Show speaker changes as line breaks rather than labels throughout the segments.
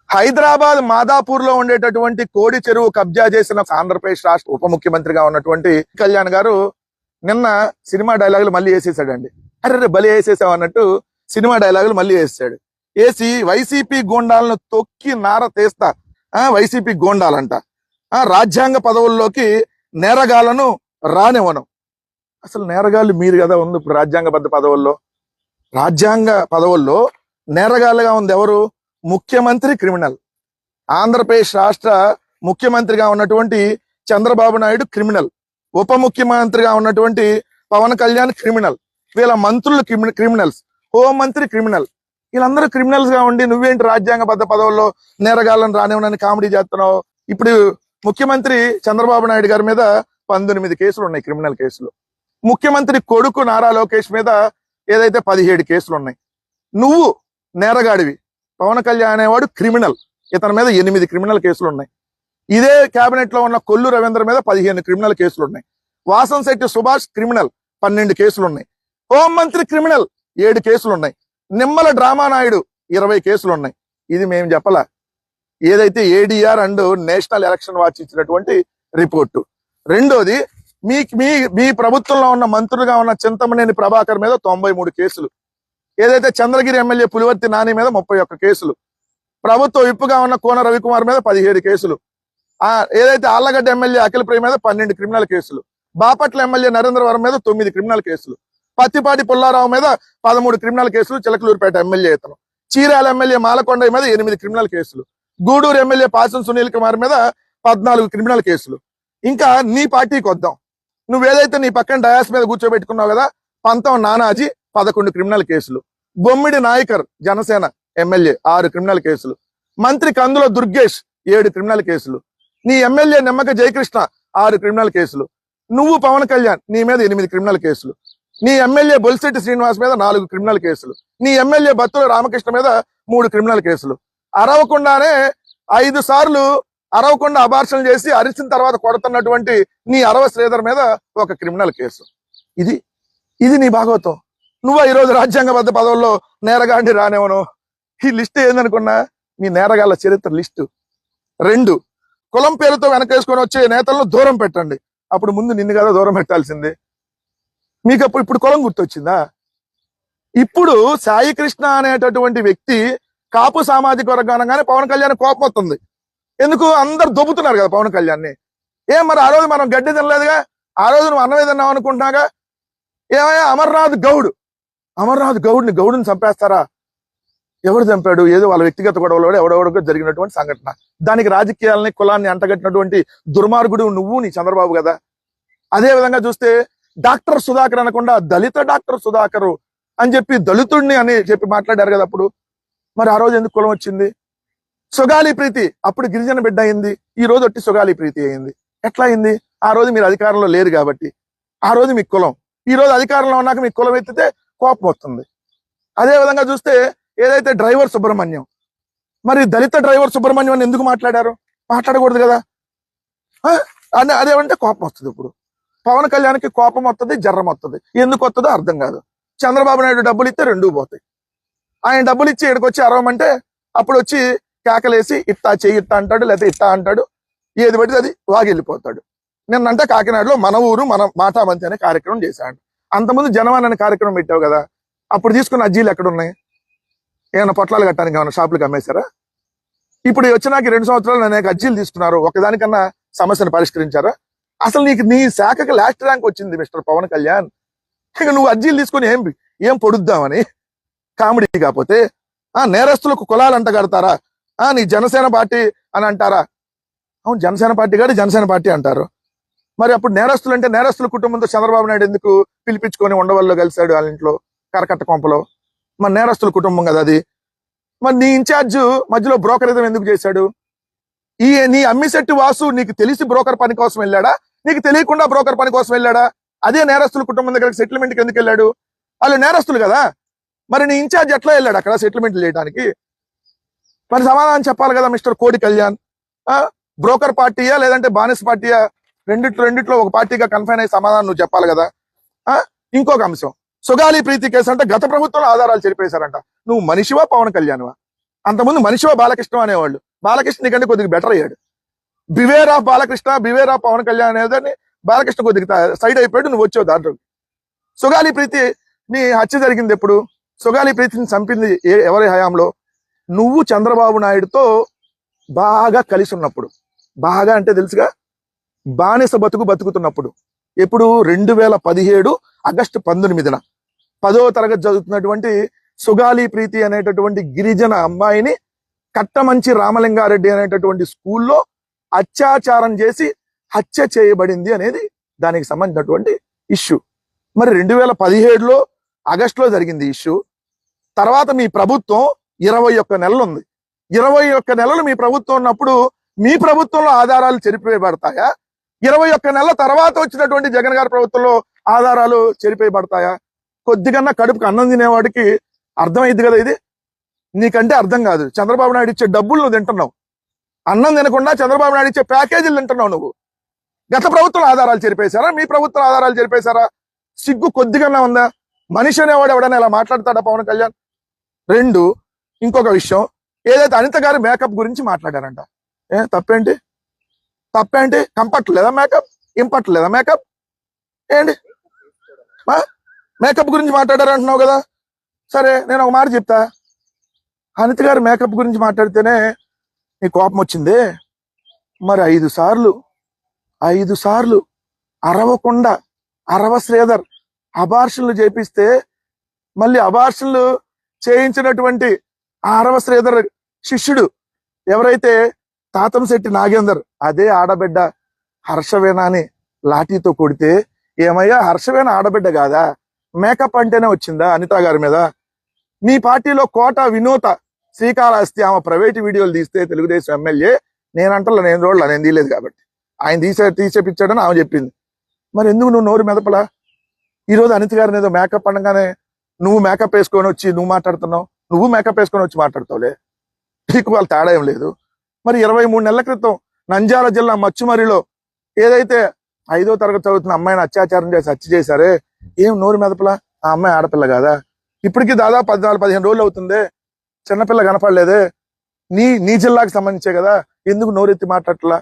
హైదరాబాద్ మాదాపూర్ లో ఉండేటటువంటి కోడి చెరువు కబ్జా చేసిన ఆంధ్రప్రదేశ్ రాష్ట్ర ఉప ముఖ్యమంత్రిగా ఉన్నటువంటి కళ్యాణ్ గారు నిన్న సినిమా డైలాగులు మళ్ళీ వేసేసాడండి. అరే బలి వేసేసాం అన్నట్టు సినిమా డైలాగులు మళ్ళీ వేసాడు. వేసి వైసీపీ గోండాలను తొక్కి నార తీస్తా, వైసీపీ గోండాలంట, రాజ్యాంగ పదవుల్లోకి నేరగాళ్లను రానివ్వను. అసలు నేరగాళ్ళు మీరు కదా ఉంది ఇప్పుడు రాజ్యాంగబద్ధ పదవుల్లో. రాజ్యాంగ పదవుల్లో నేరగాళ్ళుగా ఉంది ఎవరు? ముఖ్యమంత్రి క్రిమినల్. ఆంధ్రప్రదేశ్ రాష్ట్ర ముఖ్యమంత్రిగా ఉన్నటువంటి చంద్రబాబు నాయుడు క్రిమినల్. ఉప ముఖ్యమంత్రిగా ఉన్నటువంటి పవన్ కళ్యాణ్ క్రిమినల్. వీళ్ళ మంత్రులు క్రిమినల్స్. హోంమంత్రి క్రిమినల్. వీళ్ళందరూ క్రిమినల్స్ గా ఉండి నువ్వేంటి రాజ్యాంగబద్ధ పదవుల్లో నేరగాళ్ళని రానివ్వనని కామెడీ చేస్తున్నావు. ఇప్పుడు ముఖ్యమంత్రి చంద్రబాబు నాయుడు గారి మీద 19 కేసులు ఉన్నాయి, క్రిమినల్ కేసులు. ముఖ్యమంత్రి కొడుకు నారా లోకేష్ మీద ఏదైతే 17 కేసులు ఉన్నాయి. నువ్వు నేరగాడివి. పవన్ కళ్యాణ్ అనేవాడు క్రిమినల్. ఇతని మీద 8 క్రిమినల్ కేసులు ఉన్నాయి. ఇదే కేబినెట్ లో ఉన్న కొల్లు రవీంద్ర మీద 15 క్రిమినల్ కేసులు ఉన్నాయి. వాసంశెట్టి సుభాష్ క్రిమినల్ 12 కేసులు ఉన్నాయి. హోంమంత్రి క్రిమినల్ 7 కేసులు ఉన్నాయి. నిమ్మల డ్రామా నాయుడు 20 కేసులు ఉన్నాయి. ఇది మేము చెప్పలా, ఏదైతే ADR and national election watch ఇచ్చినటువంటి రిపోర్టు. రెండోది మీ ప్రభుత్వంలో ఉన్న మంత్రులుగా ఉన్న చింతమనేని ప్రభాకర్ మీద 93 కేసులు. ఏదైతే చంద్రగిరి ఎమ్మెల్యే పులివర్తి నాని మీద 31 కేసులు. ప్రభుత్వ విప్పుగా ఉన్న కోన రవికుమార్ మీద 17 కేసులు. ఏదైతే ఆళ్లగడ్డ ఎమ్మెల్యే అఖిల ప్రియ మీద 12 క్రిమినల్ కేసులు. బాపట్ల ఎమ్మెల్యే నరేంద్రవరం మీద 9 క్రిమినల్ కేసులు. పత్తిపాటి పుల్లారావు మీద 13 క్రిమినల్ కేసులు. చిలకలూరుపేట ఎమ్మెల్యే ఇతను. చీరాల ఎమ్మెల్యే మాలకొండ మీద 8 క్రిమినల్ కేసులు. గూడూరు ఎమ్మెల్యే పాసం సునీల్ కుమార్ మీద 14 క్రిమినల్ కేసులు. ఇంకా నీ పార్టీకి వద్దాం. నువ్వేదైతే నీ పక్కన డయాస్ మీద కూర్చోబెట్టుకున్నావు కదా, పంతం నానాజీ 11 క్రిమినల్ కేసులు. బొమ్మిడి నాయకర్ జనసేన ఎమ్మెల్యే 6 క్రిమినల్ కేసులు. మంత్రి కందుల దుర్గేష్ 7 క్రిమినల్ కేసులు. నీ ఎమ్మెల్యే నిమ్మక జయకృష్ణ 6 క్రిమినల్ కేసులు. నువ్వు పవన్ కళ్యాణ్ నీ మీద 8 క్రిమినల్ కేసులు. నీ ఎమ్మెల్యే బొలిశెట్టి శ్రీనివాస్ మీద 4 క్రిమినల్ కేసులు. నీ ఎమ్మెల్యే బత్తుల రామకృష్ణ మీద 3 క్రిమినల్ కేసులు. అరవకుండానే 5 సార్లు అరవకుండా అబార్షన్ చేసి అరిచిన తర్వాత కొడుతున్నటువంటి నీ అరవ శ్రీధర్ మీద 1 క్రిమినల్ కేసు. ఇది నీ భాగవతం. నువ్వు ఈరోజు రాజ్యాంగబద్ధ పదవుల్లో నేరగాండి రానివ్వను. ఈ లిస్ట్ ఏందనుకున్నా, మీ నేరగాళ్ళ చరిత్ర లిస్టు. 2, కులం పేరుతో వెనకేసుకొని వచ్చే నేతలను దూరం పెట్టండి. అప్పుడు ముందు నిన్ను కదా దూరం పెట్టాల్సింది. మీకు ఇప్పుడు కులం గుర్తొచ్చిందా? ఇప్పుడు సాయి కృష్ణ అనేటటువంటి వ్యక్తి కాపు సామాజిక వర్గానంగానే పవన్ కళ్యాణ్ కోపం వస్తుంది. ఎందుకు? అందరు దొబ్బుతున్నారు కదా పవన్ కళ్యాణ్ని. మరి ఆ రోజు మనం గడ్డి తినలేదుగా, ఆ రోజు నువ్వు అన్నమే తిన్నావు అనుకుంటున్నాగా. ఏమయ్యా అమర్నాథ్ గౌడ్ని చంపేస్తారా? ఎవరు చంపాడు? ఏదో వాళ్ళ వ్యక్తిగత గొడవలో ఎవడెవడికో జరిగినటువంటి సంఘటన. దానికి రాజకీయాలని కులాన్ని అంటగట్టినటువంటి దుర్మార్గుడు నువ్వు, నీ చంద్రబాబు కదా. అదే విధంగా చూస్తే డాక్టర్ సుధాకర్ అనకుండా దళిత డాక్టర్ సుధాకర్ అని చెప్పి దళితుడిని అని చెప్పి మాట్లాడారు కదా అప్పుడు. మరి ఆ రోజు ఎందుకు కులం వచ్చింది? సుగాలి ప్రీతి అప్పుడు గిరిజన బిడ్డ అయింది, ఈ రోజు ఒట్టి సుగాలి ప్రీతి అయింది. ఎట్లా అయింది? ఆ రోజు మీరు అధికారంలో లేరు కాబట్టి. ఆ రోజు మీకు కులం, ఈ రోజు అధికారంలో ఉన్నాక మీకు కులం ఎత్తితే కోపం వస్తుంది. అదే విధంగా చూస్తే ఏదైతే డ్రైవర్ సుబ్రహ్మణ్యం, మరి దళిత డ్రైవర్ సుబ్రహ్మణ్యం అని ఎందుకు మాట్లాడారు? మాట్లాడకూడదు కదా. అదేమంటే కోపం వస్తుంది. ఇప్పుడు పవన్ కళ్యాణ్కి కోపం వస్తుంది, జర్రం వస్తుంది. ఎందుకు వస్తుందో అర్థం కాదు. చంద్రబాబు నాయుడు డబ్బులు ఇస్తే 2 పోతాయి. ఆయన డబ్బులు ఇచ్చి ఇక్కడికి వచ్చి అరవమంటే అప్పుడు వచ్చి కేకలేసి ఇట్టా చెయ్యి ఇట్టా అంటాడు, లేకపోతే ఇట్టా అంటాడు. ఏది పడితే అది వాగివెళ్ళిపోతాడు. నిన్నంటే కాకినాడలో మన ఊరు మన మాటామంతి అనే కార్యక్రమం చేశాడు. అంతకుముందు జనవాన్ అనే కార్యక్రమం పెట్టావు కదా, అప్పుడు తీసుకున్న అజ్జీలు ఎక్కడున్నాయి? ఏమైనా పొట్లాలు కట్టడానికి ఏమైనా షాపులకు అమ్మేశారా? ఇప్పుడు వచ్చినాక 2 సంవత్సరాలు అనేక అజ్జీలు తీసుకున్నారు, ఒకదానికన్నా సమస్యను పరిష్కరించారా? అసలు నీ శాఖకి లాస్ట్ ర్యాంక్ వచ్చింది మిస్టర్ పవన్ కళ్యాణ్. ఇక నువ్వు అర్జీలు తీసుకుని ఏం పొడుద్దామని కామెడీ. కాకపోతే నేరస్తులకు కులాలు అంట కడతారా? నీ జనసేన పార్టీ అని అంటారా? అవును, జనసేన పార్టీ కాదు జనసేన పార్టీ అంటారు. మరి అప్పుడు నేరస్తులు అంటే నేరస్తుల కుటుంబంతో చంద్రబాబు నాయుడు ఎందుకు పిలిపించుకొని ఉండవల్లో కలిశాడు వాళ్ళ ఇంట్లో కరకట్ట కొంపలో? మరి నేరస్తుల కుటుంబం కదా అది. మరి నీ ఇన్ఛార్జ్ మధ్యలో బ్రోకరిజం ఎందుకు చేశాడు? నీ అమ్మిశెట్టి వాసు నీకు తెలిసి బ్రోకర్ పని కోసం వెళ్ళాడా, నీకు తెలియకుండా బ్రోకర్ పని కోసం వెళ్ళాడా? అదే నేరస్తుల కుటుంబం దగ్గర సెటిల్మెంట్కి ఎందుకు వెళ్ళాడు? వాళ్ళు నేరస్తులు కదా. మరి నీ ఇన్ఛార్జ్ ఎట్లా వెళ్ళాడు అక్కడ సెటిల్మెంట్ చేయడానికి? మరి సమాధానం చెప్పాలి కదా మిస్టర్ కోడి కళ్యాణ్. బ్రోకర్ పార్టీయా లేదంటే బానిస పార్టీయా? రెండిట్లో ఒక పార్టీగా కన్ఫైన్ అయ్యి సమాధానం నువ్వు చెప్పాలి కదా. ఇంకొక అంశం, సుగాలి ప్రీతి కేసు అంటే గత ప్రభుత్వంలో ఆధారాలు చెరిపేశారంట. నువ్వు మనిషివా పవన్ కళ్యాణ్వా? అంతకుముందు మనిషివా బాలకృష్ణ అనేవాళ్ళు. బాలకృష్ణ నీకంటే కొద్దిగా బెటర్ అయ్యాడు. Beware of Balakrishna, beware of Pavan Kalyan అనేదాన్ని బాలకృష్ణ కొద్దిగా సైడ్ అయిపోయాడు, నువ్వు వచ్చావు దాంట్లో. సుగాలి ప్రీతి నీ హత్య జరిగింది ఎప్పుడు? సుగాలి ప్రీతిని చంపింది ఎవరి హయాంలో? నువ్వు చంద్రబాబు నాయుడుతో బాగా కలిసి ఉన్నప్పుడు, బాగా అంటే తెలుసుగా, బానిస బతుకుతున్నప్పుడు. ఎప్పుడు? 2017 ఆగస్టు 19న 10వ తరగతి చదువుతున్నటువంటి సుగాలి ప్రీతి అనేటటువంటి గిరిజన అమ్మాయిని కట్టమంచి రామలింగారెడ్డి అనేటటువంటి స్కూల్లో అత్యాచారం చేసి హత్య చేయబడింది అనేది దానికి సంబంధించినటువంటి ఇష్యూ. మరి 2017లో ఆగస్టులో జరిగింది ఇష్యూ. తర్వాత మీ ప్రభుత్వం 21 నెలలు ఉంది. 21 నెలలు మీ ప్రభుత్వం ఉన్నప్పుడు మీ ప్రభుత్వంలో ఆధారాలు చెరిపివేయబడతాయా? 21 నెలల తర్వాత వచ్చినటువంటి జగన్ గారి ప్రభుత్వంలో ఆధారాలు చెరిపేయబడతాయా? కొద్దిగన్నా కడుపుకు అన్నం తినేవాడికి అర్థమైంది కదా ఇది. నీకంటే అర్థం కాదు. చంద్రబాబు నాయుడు ఇచ్చే డబ్బులు నువ్వు తింటున్నావు, అన్నం తినకుండా చంద్రబాబు నాయుడు ఇచ్చే ప్యాకేజీలు తింటున్నావు నువ్వు. గత ప్రభుత్వంలో ఆధారాలు చెరిపేశారా? మీ ప్రభుత్వం ఆధారాలు చెరిపేశారా? సిగ్గు కొద్దిగన్నా ఉందా? మనిషి అనేవాడు ఎవడైనా ఇలా మాట్లాడతాడా పవన్ కళ్యాణ్? 2, ఇంకొక విషయం, ఏదైతే అనిత గారి మేకప్ గురించి మాట్లాడారంట. తప్పేంటి? కంపట్లేదా మేకప్? ఇంపట్లేదా మేకప్? ఏంటి మేకప్ గురించి మాట్లాడారంటున్నావు కదా. సరే, నేను ఒక మాట చెప్తా. అనిత గారి మేకప్ గురించి మాట్లాడితేనే నీ కోపం వచ్చింది. మరి 5 సార్లు అరవకుండా శ్రీధర్ అబార్షన్లు చేపిస్తే, మళ్ళీ అబార్షన్లు చేయించినటువంటి ఆ శ్రీధర్ శిష్యుడు ఎవరైతే తాతంశెట్టి నాగేందర్, అదే ఆడబిడ్డ హర్షవేణాని లాఠీతో కొడితే, ఏమయ్యా హర్షవేణ ఆడబిడ్డ కాదా? మేకప్ అంటేనే వచ్చిందా అనిత గారి మీద? మీ పార్టీలో కోట వినోత శ్రీకాళహస్తి ఆమె ప్రైవేట్ వీడియోలు తీస్తే తెలుగుదేశం ఎమ్మెల్యే, నేనంటలా, నేను చూడలా, నేను తీయలేదు కాబట్టి, ఆయన తీసేపిచ్చాడని ఆమె చెప్పింది. మరి ఎందుకు నువ్వు నోరు మెదపలా? ఈరోజు అనిత గారిని ఏదో మేకప్ అనగానే నువ్వు మేకప్ వేసుకొని వచ్చి నువ్వు మాట్లాడుతున్నావు, నువ్వు మేకప్ వేసుకొని వచ్చి మాట్లాడతావులే, నీకు వాళ్ళ తేడా ఏం లేదు. మరి 23 నెలల క్రితం నంద్యాల జిల్లా మచ్చుమరిలో ఏదైతే 5వ తరగతి చదువుతున్న అమ్మాయిని అత్యాచారం చేసి హత్య చేశారే, ఏం నోరు మెదపలా? ఆ అమ్మాయి ఆడపిల్ల కాదా? ఇప్పటికీ దాదాపు 14-15 రోజులు అవుతుంది, చిన్నపిల్ల కనపడలేదే. నీ జిల్లాకి సంబంధించే కదా, ఎందుకు నోరెత్తి మాట్లాడట్లా?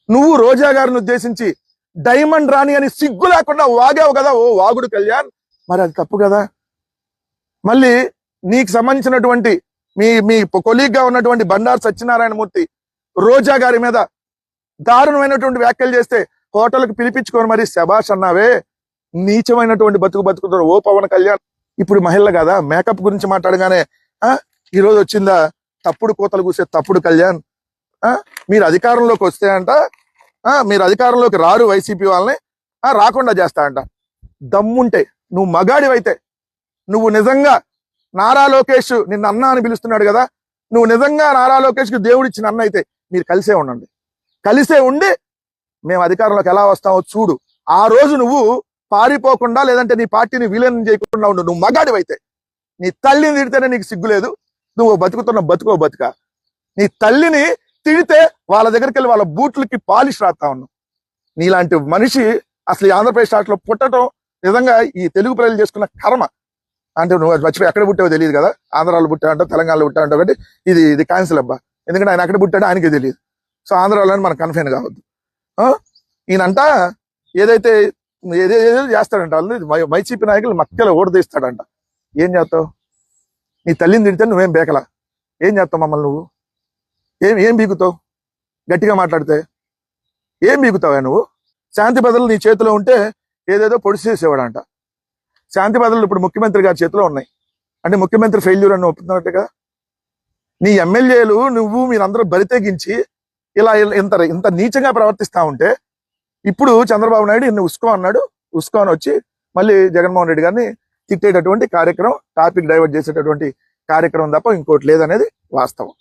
నువ్వు రోజా గారిని ఉద్దేశించి డైమండ్ రాణి అని సిగ్గు లేకుండా వాగావు కదా, ఓ వాగుడు కళ్యాణ్. మరి అది తప్పు కదా. మళ్ళీ నీకు సంబంధించినటువంటి మీ కొలీగ్ గా ఉన్నటువంటి బండారు సత్యనారాయణమూర్తి రోజా గారి మీద దారుణమైనటువంటి వ్యాఖ్యలు చేస్తే హోటల్కి పిలిపించుకొని మరి శబాష్ అన్నావే. నీచమైనటువంటి బతుకుతారు ఓ పవన్ కళ్యాణ్. ఇప్పుడు మహిళ కదా, మేకప్ గురించి మాట్లాడగానే ఈ రోజు వచ్చిందా తప్పుడు కోతలు కూసే తప్పుడు కళ్యాణ్. మీరు అధికారంలోకి వస్తే అంట, మీరు అధికారంలోకి రారు వైసీపీ వాళ్ళని, రాకుండా చేస్తా అంట. దమ్ముంటే, నువ్వు మగాడివైతే, నువ్వు నిజంగా నారా లోకేష్ నిన్న అన్న అని పిలుస్తున్నాడు కదా, నువ్వు నిజంగా నారా లోకేష్కి దేవుడిచ్చిన అన్న అయితే మీరు కలిసే ఉండండి. కలిసే ఉండి మేము అధికారంలోకి ఎలా వస్తామో చూడు. ఆ రోజు నువ్వు పారిపోకుండా, లేదంటే నీ పార్టీని విలీనం చేయకుండా ఉండు. నువ్వు మగాడివైతే. నీ తల్లిని తిడితేనే నీకు సిగ్గులేదు. నువ్వు బతుకుతున్న బతుక. నీ తల్లిని తిడితే వాళ్ళ దగ్గరికి వెళ్ళి వాళ్ళ బూట్లకి పాలిష్ రాస్తా ఉన్నావు. నీలాంటి మనిషి అసలు ఈ ఆంధ్రప్రదేశ్ రాష్ట్రంలో పుట్టడం నిజంగా ఈ తెలుగు ప్రజలు చేసుకున్న కర్మ. అంటే నువ్వు మర్చిపోయి ఎక్కడ పుట్టావో తెలియదు కదా, ఆంధ్రాలో పుట్టాడంట, తెలంగాణలో పుట్టాడంట, కాబట్టి ఇది క్యాన్సిల్ అబ్బా. ఎందుకంటే ఆయన ఎక్కడ పుట్టాడో ఆయనకే తెలియదు. సో ఆంధ్రాలో మనకు కన్ఫైన్ కావద్దు. ఈయనంట ఏదైతే ఏదేదో చేస్తాడంట, వాళ్ళు వైసీపీ నాయకులు మక్కలు ఓడదీస్తాడంట. ఏం చేస్తావు? నీ తల్లిని తిడితే నువ్వేం బేకలా? ఏం చేస్తావు మమ్మల్ని? నువ్వు ఏం బీగుతావు? గట్టిగా మాట్లాడితే ఏం బీగుతావా నువ్వు? శాంతి భద్రతలు నీ చేతిలో ఉంటే ఏదేదో పొడి చేసేవాడంట. శాంతి భద్రతలు ఇప్పుడు ముఖ్యమంత్రి గారి చేతిలో ఉన్నాయి. అంటే ముఖ్యమంత్రి ఫెయిల్యూర్ అని ఒప్పుతున్నట్టే కదా. నీ ఎమ్మెల్యేలు మీరందరూ బరితెగించి ఇలా ఇంత నీచంగా ప్రవర్తిస్తా ఉంటే, ఇప్పుడు చంద్రబాబు నాయుడు ఇన్ని ఉస్కో అన్నాడు, ఉస్కో అని వచ్చి మళ్ళీ జగన్మోహన్ రెడ్డి గారిని తిట్టేటటువంటి కార్యక్రమం, టాపిక్ డైవర్ట్ చేసేటటువంటి కార్యక్రమం తప్ప ఇంకోటి లేదనేది వాస్తవం.